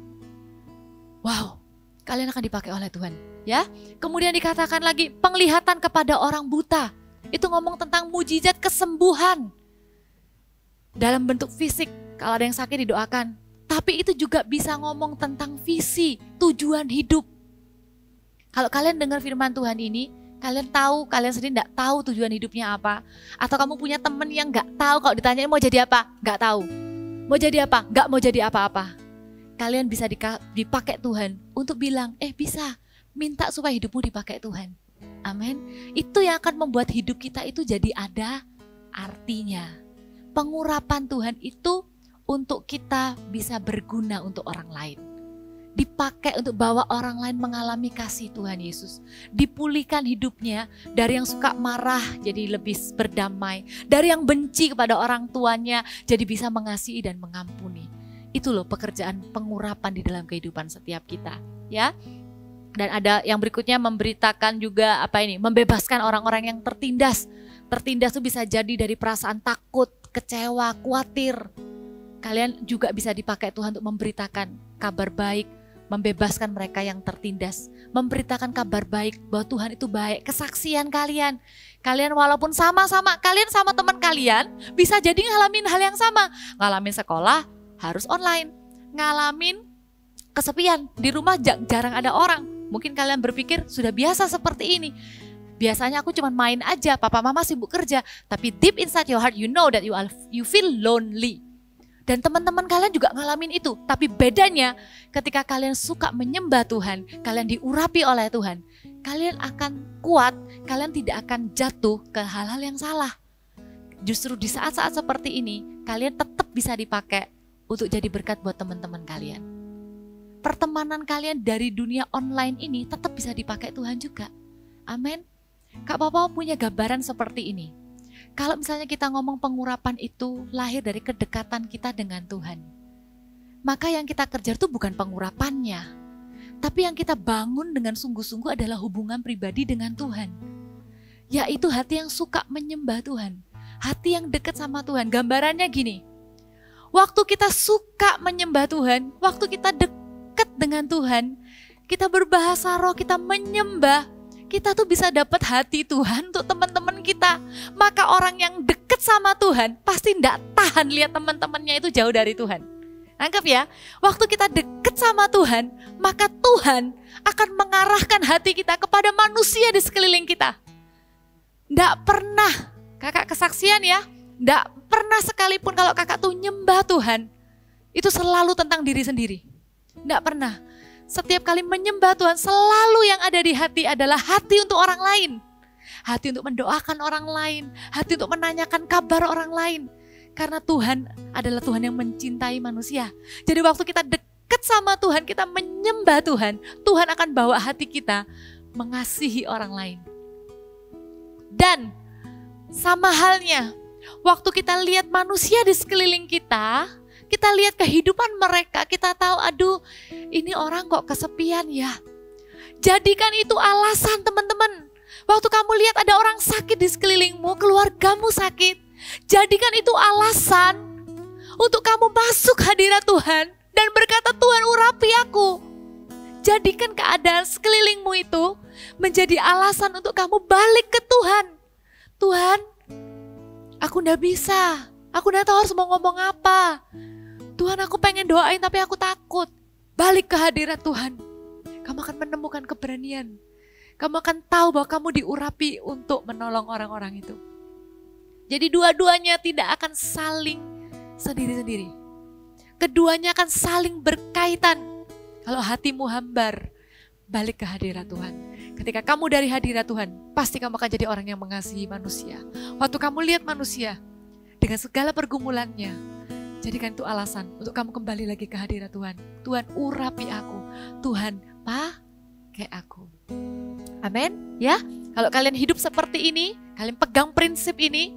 Wow, kalian akan dipakai oleh Tuhan. Ya, kemudian dikatakan lagi, penglihatan kepada orang buta. Itu ngomong tentang mujizat kesembuhan dalam bentuk fisik. Kalau ada yang sakit didoakan. Tapi itu juga bisa ngomong tentang visi, tujuan hidup. Kalau kalian dengar firman Tuhan ini, kalian tahu, kalian sendiri gak tahu tujuan hidupnya apa. Atau kamu punya teman yang gak tahu, kalau ditanyain mau jadi apa, gak tahu. Mau jadi apa, gak mau jadi apa-apa. Kalian bisa dipakai Tuhan untuk bilang, bisa, minta supaya hidupmu dipakai Tuhan. Amin. Itu yang akan membuat hidup kita itu jadi ada artinya. Pengurapan Tuhan itu untuk kita bisa berguna untuk orang lain. Dipakai untuk bawa orang lain mengalami kasih Tuhan Yesus. Dipulihkan hidupnya dari yang suka marah jadi lebih berdamai. Dari yang benci kepada orang tuanya jadi bisa mengasihi dan mengampuni. Itu loh pekerjaan pengurapan di dalam kehidupan setiap kita. Ya. Dan ada yang berikutnya memberitakan juga membebaskan orang-orang yang tertindas. Tertindas itu bisa jadi dari perasaan takut, kecewa, khawatir. Kalian juga bisa dipakai Tuhan untuk memberitakan kabar baik, membebaskan mereka yang tertindas, memberitakan kabar baik bahwa Tuhan itu baik. Kesaksian kalian walaupun sama-sama, kalian sama teman kalian bisa jadi ngalamin hal yang sama. Ngalamin sekolah harus online, ngalamin kesepian, di rumah jarang ada orang. Mungkin kalian berpikir sudah biasa seperti ini. Biasanya aku cuma main aja, papa mama sibuk kerja. Tapi deep inside your heart you know that you feel lonely. Dan teman-teman kalian juga ngalamin itu. Tapi bedanya ketika kalian suka menyembah Tuhan, kalian diurapi oleh Tuhan, kalian akan kuat, kalian tidak akan jatuh ke hal-hal yang salah. Justru di saat-saat seperti ini, kalian tetap bisa dipakai untuk jadi berkat buat teman-teman kalian. Pertemanan kalian dari dunia online ini tetap bisa dipakai Tuhan juga. Amin. Kak Papa punya gambaran seperti ini. Kalau misalnya kita ngomong pengurapan itu lahir dari kedekatan kita dengan Tuhan. Maka yang kita kejar itu bukan pengurapannya. Tapi yang kita bangun dengan sungguh-sungguh adalah hubungan pribadi dengan Tuhan. Yaitu hati yang suka menyembah Tuhan. Hati yang dekat sama Tuhan. Gambarannya gini. Waktu kita suka menyembah Tuhan, waktu kita dekat dengan Tuhan, kita berbahasa roh, kita menyembah, kita tuh bisa dapat hati Tuhan untuk teman-teman kita. Maka orang yang dekat sama Tuhan pasti tidak tahan lihat teman-temannya itu jauh dari Tuhan. Anggap ya, waktu kita dekat sama Tuhan, maka Tuhan akan mengarahkan hati kita kepada manusia di sekeliling kita. Tidak pernah, kakak kesaksian ya, tidak pernah sekalipun kalau kakak tuh nyembah Tuhan, itu selalu tentang diri sendiri. Tidak pernah. Setiap kali menyembah Tuhan, selalu yang ada di hati adalah hati untuk orang lain. Hati untuk mendoakan orang lain, hati untuk menanyakan kabar orang lain. Karena Tuhan adalah Tuhan yang mencintai manusia. Jadi waktu kita dekat sama Tuhan, kita menyembah Tuhan, Tuhan akan bawa hati kita mengasihi orang lain. Dan sama halnya, waktu kita lihat manusia di sekeliling kita lihat kehidupan mereka, kita tahu aduh ini orang kok kesepian ya. Jadikan itu alasan teman-teman. Waktu kamu lihat ada orang sakit di sekelilingmu, keluargamu sakit, jadikan itu alasan untuk kamu masuk hadirat Tuhan dan berkata, Tuhan urapi aku. Jadikan keadaan sekelilingmu itu menjadi alasan untuk kamu balik ke Tuhan. Tuhan, aku gak bisa, aku gak tahu harus mau ngomong apa. Tuhan, aku pengen doain tapi aku takut. Balik ke hadirat Tuhan. Kamu akan menemukan keberanian. Kamu akan tahu bahwa kamu diurapi untuk menolong orang-orang itu. Jadi dua-duanya tidak akan saling sendiri-sendiri. Keduanya akan saling berkaitan. Kalau hatimu hambar, balik ke hadirat Tuhan. Ketika kamu dari hadirat Tuhan, pasti kamu akan jadi orang yang mengasihi manusia. Waktu kamu lihat manusia dengan segala pergumulannya, jadikan itu alasan untuk kamu kembali lagi ke hadirat Tuhan. Tuhan, urapi aku. Tuhan, pakai aku. Amin. Ya, kalau kalian hidup seperti ini, kalian pegang prinsip ini,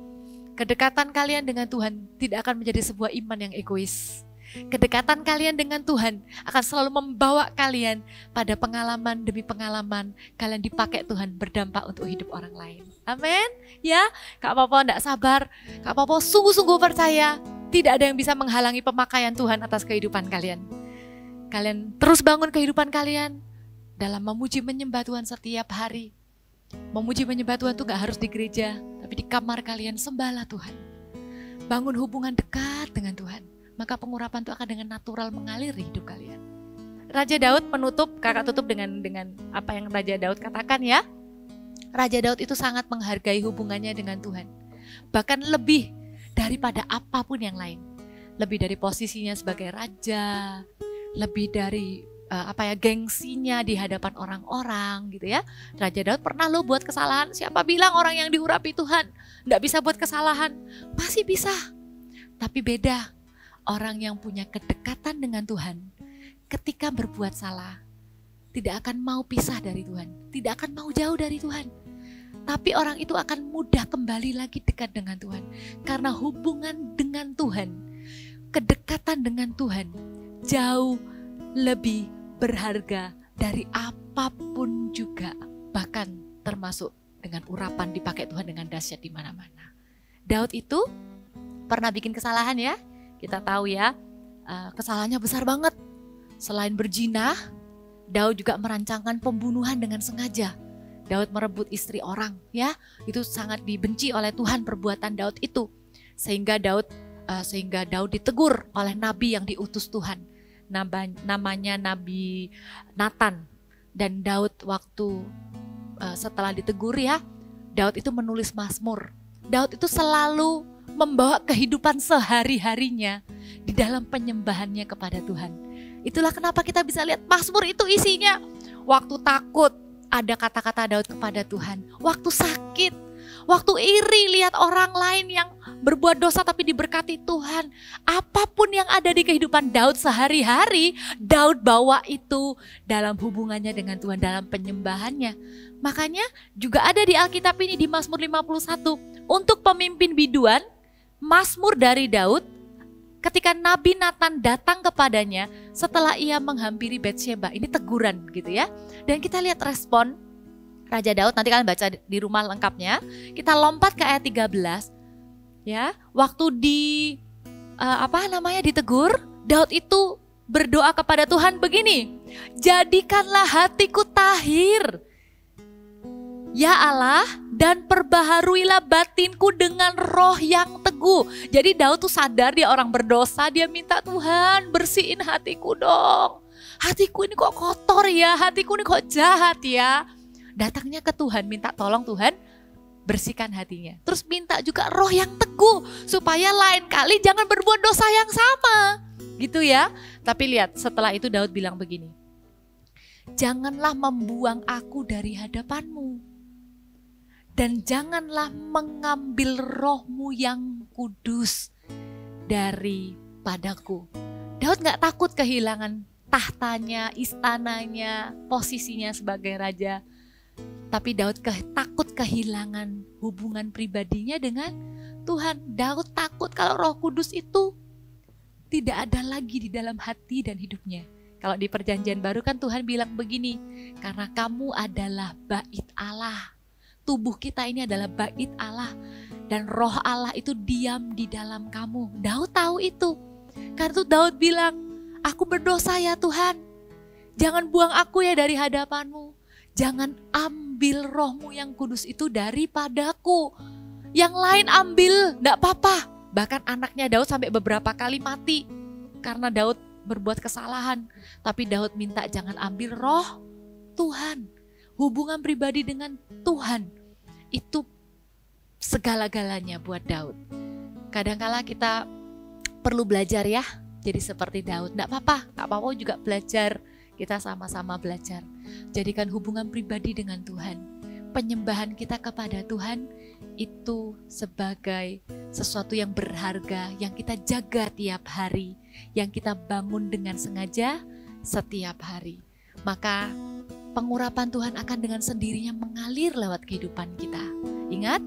kedekatan kalian dengan Tuhan tidak akan menjadi sebuah iman yang egois. Kedekatan kalian dengan Tuhan akan selalu membawa kalian pada pengalaman demi pengalaman. Kalian dipakai Tuhan berdampak untuk hidup orang lain. Amin. Ya, Kak Popo enggak sabar. Kak Popo sungguh-sungguh percaya tidak ada yang bisa menghalangi pemakaian Tuhan atas kehidupan kalian. Kalian terus bangun kehidupan kalian dalam memuji menyembah Tuhan setiap hari. Memuji menyembah Tuhan itu gak harus di gereja, tapi di kamar kalian sembahlah Tuhan. Bangun hubungan dekat dengan Tuhan, maka pengurapan itu akan dengan natural mengalir di hidup kalian. Raja Daud menutup, kakak tutup dengan apa yang Raja Daud katakan ya. Raja Daud itu sangat menghargai hubungannya dengan Tuhan. Bahkan lebih daripada apapun yang lain. Lebih dari posisinya sebagai raja, lebih dari gengsinya di hadapan orang-orang gitu ya. Raja Daud pernah lo buat kesalahan. Siapa bilang orang yang diurapi Tuhan nggak bisa buat kesalahan? Pasti bisa. Tapi beda orang yang punya kedekatan dengan Tuhan, ketika berbuat salah tidak akan mau pisah dari Tuhan, tidak akan mau jauh dari Tuhan. Tapi orang itu akan mudah kembali lagi dekat dengan Tuhan, karena hubungan dengan Tuhan, kedekatan dengan Tuhan jauh lebih berharga dari apapun juga, bahkan termasuk dengan urapan dipakai Tuhan dengan dahsyat di mana-mana. Daud itu pernah bikin kesalahan ya, kita tahu ya, kesalahannya besar banget. Selain berzina, Daud juga merancangkan pembunuhan dengan sengaja. Daud merebut istri orang ya, itu sangat dibenci oleh Tuhan perbuatan Daud itu. Sehingga Daud ditegur oleh nabi yang diutus Tuhan. Namanya Nabi Nathan. Dan Daud waktu setelah ditegur ya, Daud itu menulis Mazmur. Daud itu selalu membawa kehidupan sehari-harinya di dalam penyembahannya kepada Tuhan. Itulah kenapa kita bisa lihat Mazmur itu isinya waktu takut ada kata-kata Daud kepada Tuhan, waktu sakit, waktu iri lihat orang lain yang berbuat dosa tapi diberkati Tuhan. Apapun yang ada di kehidupan Daud sehari-hari, Daud bawa itu dalam hubungannya dengan Tuhan, dalam penyembahannya. Makanya juga ada di Alkitab ini di Mazmur 51 untuk pemimpin biduan, Mazmur dari Daud ketika Nabi Nathan datang kepadanya setelah ia menghampiri Batsheba. Ini teguran gitu ya. Dan kita lihat respon Raja Daud, nanti kalian baca di rumah lengkapnya. Kita lompat ke ayat 13. Ya, waktu ditegur, Daud itu berdoa kepada Tuhan begini. Jadikanlah hatiku tahir, ya Allah, dan perbaharuilah batinku dengan roh yang teguh. Jadi Daud tuh sadar dia orang berdosa, dia minta Tuhan bersihin hatiku dong. Hatiku ini kok kotor ya, hatiku ini kok jahat ya. Datangnya ke Tuhan, minta tolong Tuhan bersihkan hatinya. Terus minta juga roh yang teguh, supaya lain kali jangan berbuat dosa yang sama. Gitu ya. Tapi lihat setelah itu Daud bilang begini. Janganlah membuang aku dari hadapanmu. Dan janganlah mengambil rohmu yang kudus daripadaku. Daud gak takut kehilangan tahtanya, istananya, posisinya sebagai raja. Tapi Daud takut kehilangan hubungan pribadinya dengan Tuhan. Daud takut kalau Roh Kudus itu tidak ada lagi di dalam hati dan hidupnya. Kalau di Perjanjian Baru kan Tuhan bilang begini, karena kamu adalah bait Allah. tubuh kita ini adalah bait Allah. Dan roh Allah itu diam di dalam kamu. Daud tahu itu. Karena itu Daud bilang, aku berdosa ya Tuhan. Jangan buang aku ya dari hadapanmu. Jangan ambil rohmu yang kudus itu daripadaku. Yang lain ambil, enggak apa-apa. Bahkan anaknya Daud sampai beberapa kali mati. Karena Daud berbuat kesalahan. Tapi Daud minta jangan ambil roh Tuhan. Hubungan pribadi dengan Tuhan. Itu segala-galanya buat Daud. Kadangkala kita perlu belajar ya, jadi seperti Daud. Nggak apa-apa juga belajar. Kita sama-sama belajar. Jadikan hubungan pribadi dengan Tuhan. Penyembahan kita kepada Tuhan itu sebagai sesuatu yang berharga, yang kita jaga tiap hari, yang kita bangun dengan sengaja setiap hari. Maka pengurapan Tuhan akan dengan sendirinya mengalir lewat kehidupan kita. Ingat,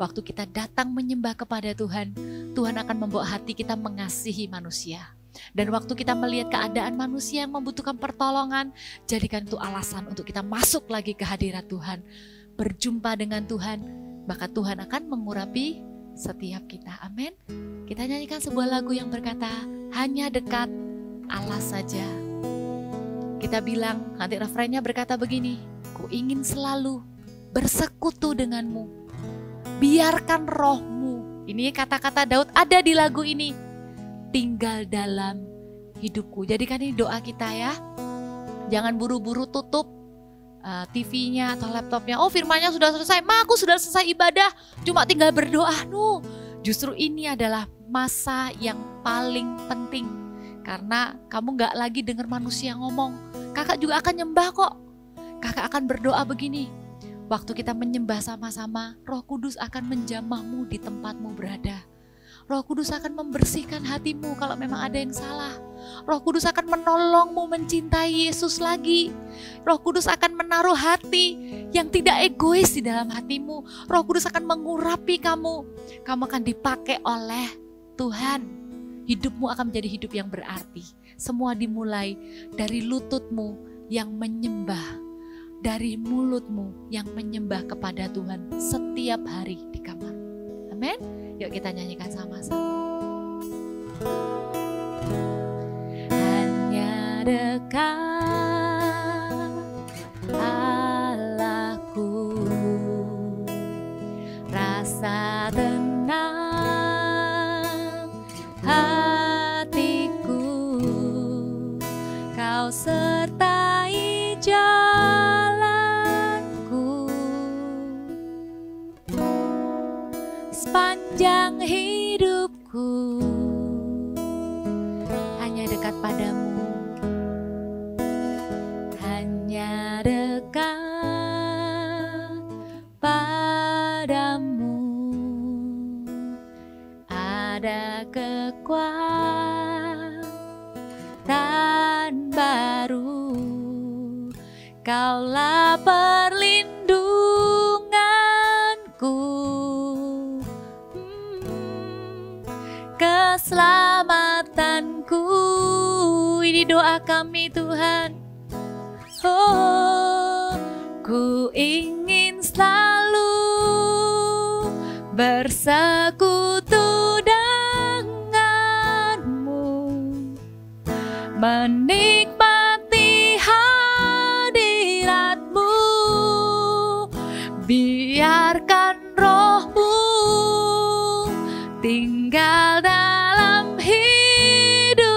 waktu kita datang menyembah kepada Tuhan, Tuhan akan membawa hati kita mengasihi manusia. Dan waktu kita melihat keadaan manusia yang membutuhkan pertolongan, jadikan itu alasan untuk kita masuk lagi ke hadirat Tuhan. Berjumpa dengan Tuhan, maka Tuhan akan mengurapi setiap kita. Amin. Kita nyanyikan sebuah lagu yang berkata, hanya dekat Allah saja. Kita bilang, nanti refrennya berkata begini, ku ingin selalu bersekutu denganmu. Biarkan rohmu, ini kata-kata Daud ada di lagu ini, tinggal dalam hidupku. Jadikan ini doa kita ya. Jangan buru-buru tutup TV-nya atau laptopnya. Oh, firmannya sudah selesai, aku sudah selesai ibadah, cuma tinggal berdoa. Justru ini adalah masa yang paling penting. Karena kamu gak lagi dengar manusia ngomong. Kakak juga akan nyembah kok. Kakak akan berdoa begini. Waktu kita menyembah sama-sama, Roh Kudus akan menjamahmu di tempatmu berada. Roh Kudus akan membersihkan hatimu kalau memang ada yang salah. Roh Kudus akan menolongmu mencintai Yesus lagi. Roh Kudus akan menaruh hati yang tidak egois di dalam hatimu. Roh Kudus akan mengurapi kamu. Kamu akan dipakai oleh Tuhan. Hidupmu akan menjadi hidup yang berarti. Semua dimulai dari lututmu yang menyembah. Dari mulutmu yang menyembah kepada Tuhan setiap hari di kamar. Amin. Yuk kita nyanyikan sama-sama. Hanya dekat Allahku, rasa tenang hatiku, kau sertai jalanku sepanjang hidupku. Hanya dekat padamu, hanya dekat padamu, ada kekuatan baru. Kaulah perlindunganku, keselamatanku. Ini doa kami Tuhan. Oh, ku ingin selalu bersekutu denganmu, menikmati hadiratmu. Biarkan rohmu tinggal dalam hidupku.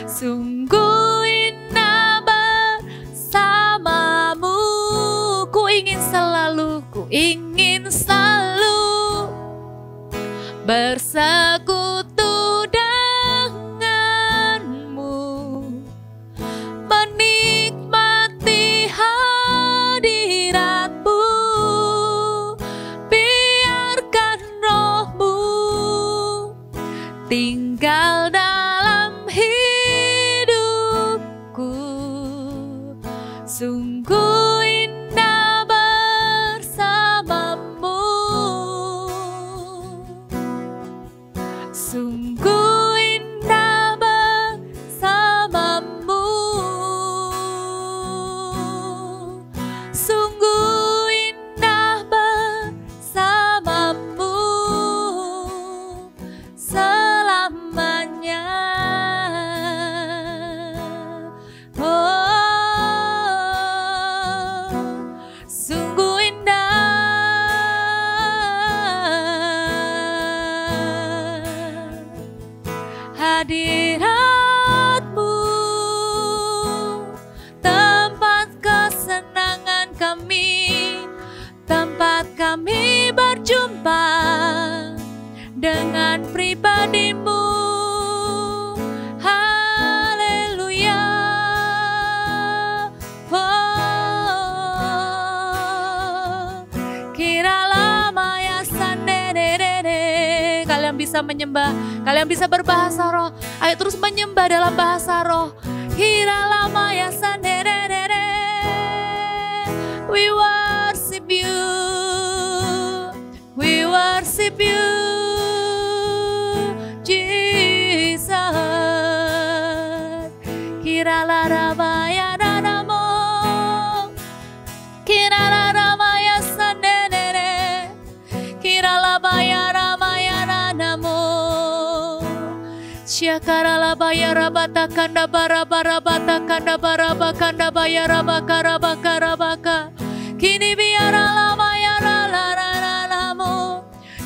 Sungguh indah bersamamu. Ku ingin selalu bersekutu denganmu, menikmati hadiratmu. Biarkan rohmu tinggal dalam hidupku. Sungguh indah bersamamu. Sungguh indah bersamamu. Sungguh hadirat-Mu, tempat kesenangan kami, tempat kami berjumpa dengan pribadi-Mu. Haleluya. Kiralah maya sandere. Kalian bisa menyembah, kalian bisa berbahasa roh. Ayo terus menyembah dalam bahasa roh. Kiralah maya sandere. We worship you. We worship you, Jesus. Kiralah ramaya nanamo, kiralah ramaya sandere, kiralah baya ramaya nanamo. Syakarala baya rabata kanda bara bara bata kanda bara bakanda baya rabaka rabaka rabaka. Kini biarlah maya rala.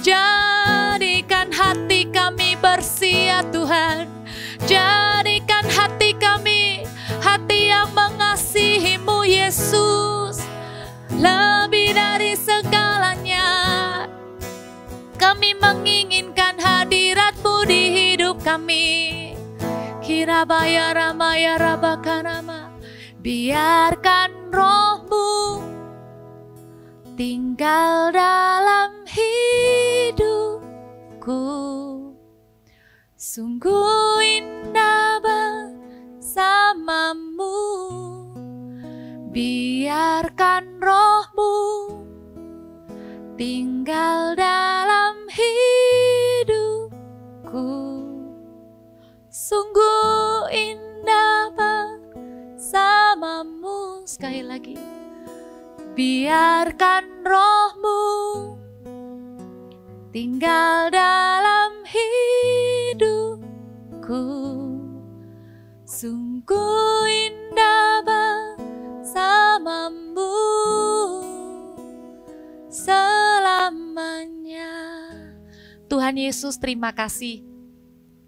Jadikan hati kami bersih ya Tuhan. Jadikan hati kami hati yang mengasihi-Mu Yesus. Lebih dari segalanya kami menginginkan hadirat-Mu di hidup kami. Kirabaya ramaya rabakanama. Biarkan Roh-Mu tinggal dalam hidupku. Sungguh indah bersama-Mu. Biarkan Roh-Mu tinggal dalam hidupku. Sungguh indah bersama-Mu. Sekali lagi. Biarkan Roh-Mu tinggal dalam hidupku. Sungguh indah bersama-Mu selamanya. Tuhan Yesus, terima kasih.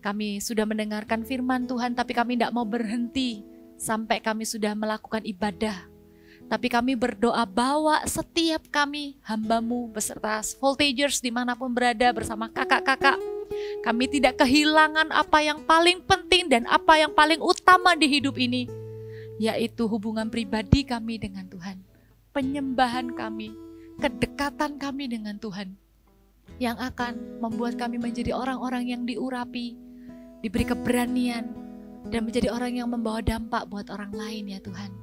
Kami sudah mendengarkan firman Tuhan, tapi kami tidak mau berhenti sampai kami sudah melakukan ibadah. Tapi kami berdoa bawa setiap kami hamba-Mu beserta Voltagers dimanapun berada bersama kakak-kakak. Kami tidak kehilangan apa yang paling penting dan apa yang paling utama di hidup ini. Yaitu hubungan pribadi kami dengan Tuhan. Penyembahan kami, kedekatan kami dengan Tuhan. Yang akan membuat kami menjadi orang-orang yang diurapi, diberi keberanian, dan menjadi orang yang membawa dampak buat orang lain ya Tuhan.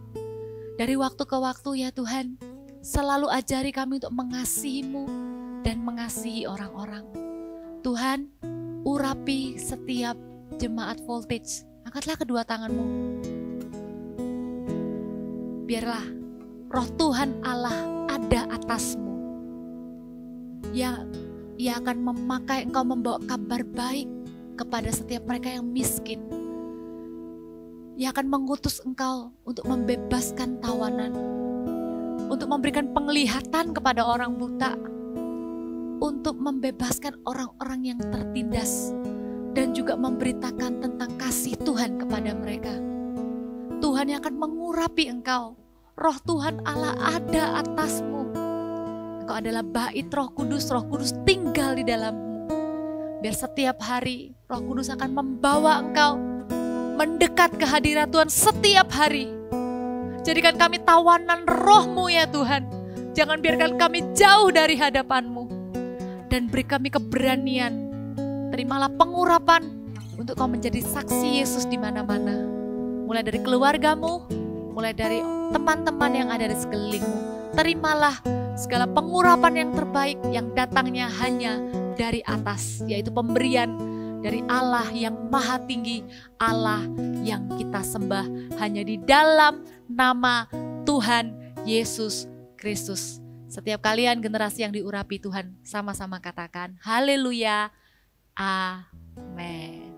Dari waktu ke waktu ya Tuhan, selalu ajari kami untuk mengasihi-Mu dan mengasihi orang-orang. Tuhan, urapi setiap jemaat Voltage. Angkatlah kedua tangan-Mu. Biarlah Roh Tuhan Allah ada atas-Mu. Ya, Ia akan memakai Engkau membawa kabar baik kepada setiap mereka yang miskin. Ia akan mengutus Engkau untuk membebaskan tawanan, untuk memberikan penglihatan kepada orang buta, untuk membebaskan orang-orang yang tertindas, dan juga memberitakan tentang kasih Tuhan kepada mereka. Tuhan yang akan mengurapi Engkau. Roh Tuhan Allah ada atas-Mu. Engkau adalah bait Roh Kudus tinggal di dalam-Mu. Biar setiap hari Roh Kudus akan membawa Engkau mendekat ke hadirat Tuhan setiap hari. Jadikan kami tawanan Roh-Mu ya Tuhan. Jangan biarkan kami jauh dari hadapan-Mu. Dan beri kami keberanian. Terimalah pengurapan untuk Kau menjadi saksi Yesus di mana-mana. Mulai dari keluarga-Mu, mulai dari teman-teman yang ada di sekelilingmu. Terimalah segala pengurapan yang terbaik yang datangnya hanya dari atas, yaitu pemberian dari Allah yang maha tinggi, Allah yang kita sembah hanya di dalam nama Tuhan Yesus Kristus. Setiap kalian generasi yang diurapi Tuhan, sama-sama katakan haleluya, amin.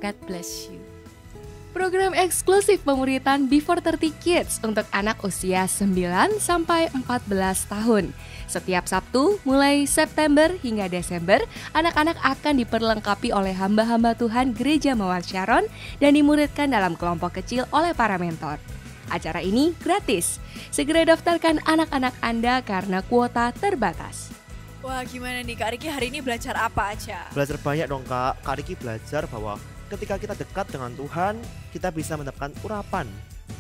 God bless you. Program eksklusif pemuritan Before 30 Kids untuk anak usia 9 sampai 14 tahun. Setiap Sabtu mulai September hingga Desember, anak-anak akan diperlengkapi oleh hamba-hamba Tuhan Gereja Mawar Sharon dan dimuridkan dalam kelompok kecil oleh para mentor. Acara ini gratis. Segera daftarkan anak-anak Anda karena kuota terbatas. Wah, gimana nih Kak Riki hari ini belajar apa aja? Belajar banyak dong Kak. Kak Riki belajar bahwa ketika kita dekat dengan Tuhan, kita bisa mendapatkan urapan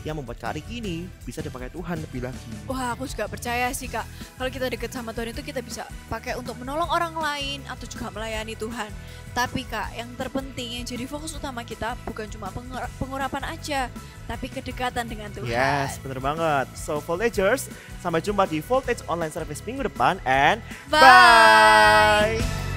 yang membuat Kak Riki ini bisa dipakai Tuhan lebih lagi. Wah, aku juga percaya sih Kak, kalau kita deket sama Tuhan itu kita bisa pakai untuk menolong orang lain atau juga melayani Tuhan. Tapi Kak, yang terpenting yang jadi fokus utama kita bukan cuma pengurapan aja, tapi kedekatan dengan Tuhan. Yes, bener banget. So Voltagers, sampai jumpa di Voltage Online Service minggu depan and Bye! bye.